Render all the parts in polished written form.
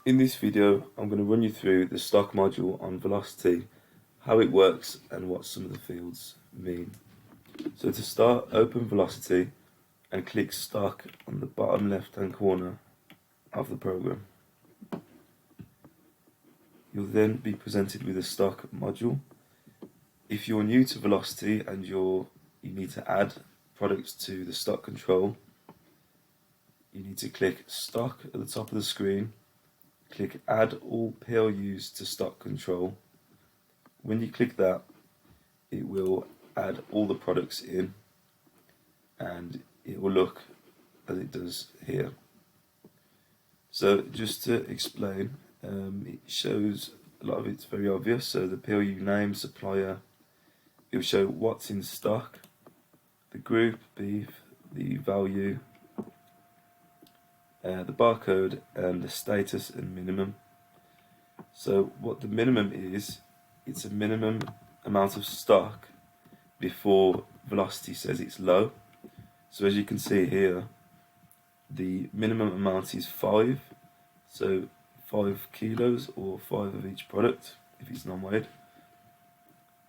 In this video, I'm going to run you through the stock module on velocity, how it works and what some of the fields mean. So to start, open velocity and click stock on the bottom left hand corner of the program. You'll then be presented with a stock module. If you're new to velocity and you need to add products to the stock control, you need to click stock at the top of the screen. Click add all PLUs to stock control. When you click that, it will add all the products in and it will look as it does here. So just to explain, it shows a lot of it's very obvious. So the PLU name, supplier, it will show what's in stock, the group, beef, the value, the barcode and the status and minimum. So what the minimum is, it's a minimum amount of stock before velocity says it's low. So as you can see here, the minimum amount is 5, so 5 kilos or 5 of each product if it's non-weighed.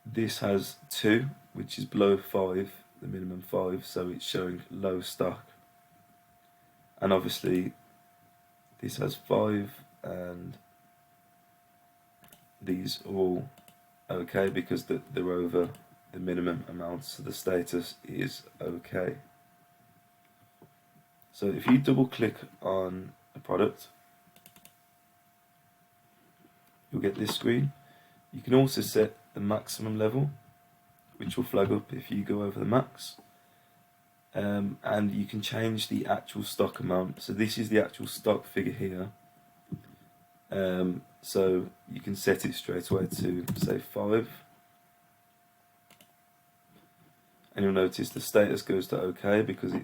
This has 2, which is below 5, the minimum 5, so it's showing low stock. And obviously this has 5 and these are all okay because they're over the minimum amount, so the status is okay. So if you double click on a product, you'll get this screen. You can also set the maximum level, which will flag up if you go over the max. And you can change the actual stock amount. So this is the actual stock figure here. So you can set it straight away to say 5, and you'll notice the status goes to OK because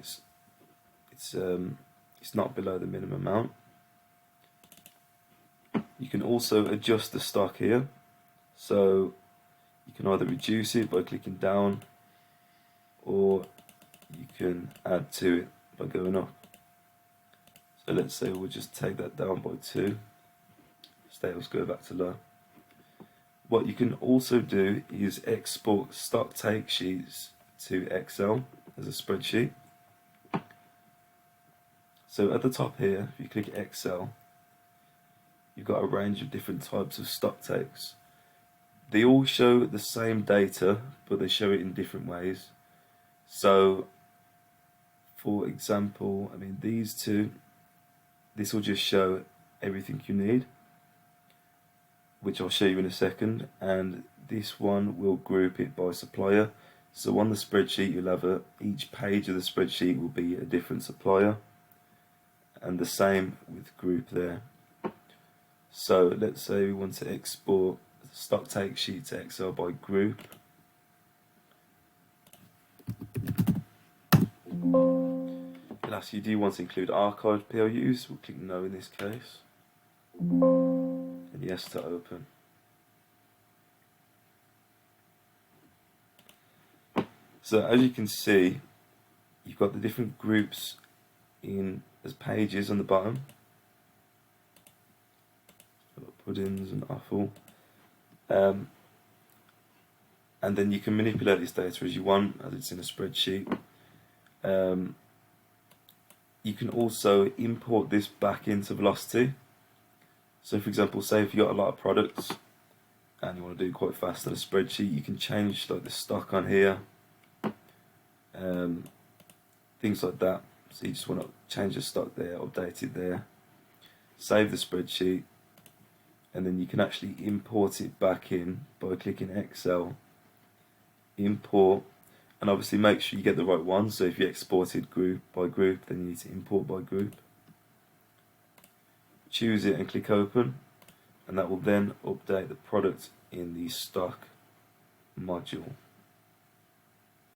it's not below the minimum amount. You can also adjust the stock here, so you can either reduce it by clicking down, or you can add to it by going up. So let's say we'll just take that down by 2. Status go back to low. What you can also do is export stock take sheets to Excel as a spreadsheet. So at the top here, if you click Excel, you've got a range of different types of stock takes. They all show the same data, but they show it in different ways. So for example, I mean these two, this will just show everything you need, which I'll show you in a second, and this one will group it by supplier. So on the spreadsheet you'll have each page of the spreadsheet will be a different supplier, and the same with group there. So let's say we want to export the stock take sheet to Excel by group. It'll ask you, do you want to include archived PLUs? We'll click no in this case, and yes to open. So as you can see, you've got the different groups in as pages on the bottom. Puddings and offal. And then you can manipulate this data as you want, as it's in a spreadsheet. You can also import this back into velocity. So for example, say if you've got a lot of products and you want to do it quite fast on a spreadsheet, you can change like the stock on here, things like that. So you just want to change the stock there, update it there, save the spreadsheet, and then you can actually import it back in by clicking Excel, import, and obviously make sure you get the right one. So if you exported group by group, then you need to import by group. Choose it and click open, and that will then update the product in the stock module.